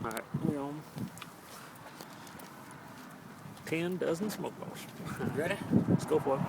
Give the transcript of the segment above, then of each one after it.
Alright, we on 10 dozen smoke balls. You ready? Let's go for it.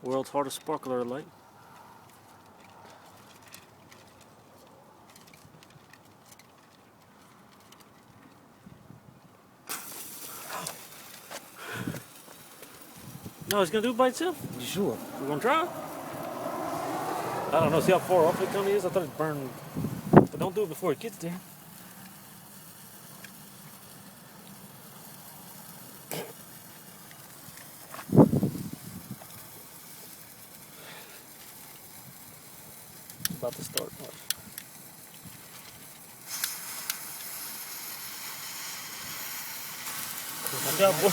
World's hardest sparkler light. No, it's gonna do it by itself. You sure? We're gonna try. I don't know. See how far off it kind of is? I thought it burned. But don't do it before it gets there. It's about to start. Watch. Good job, boy.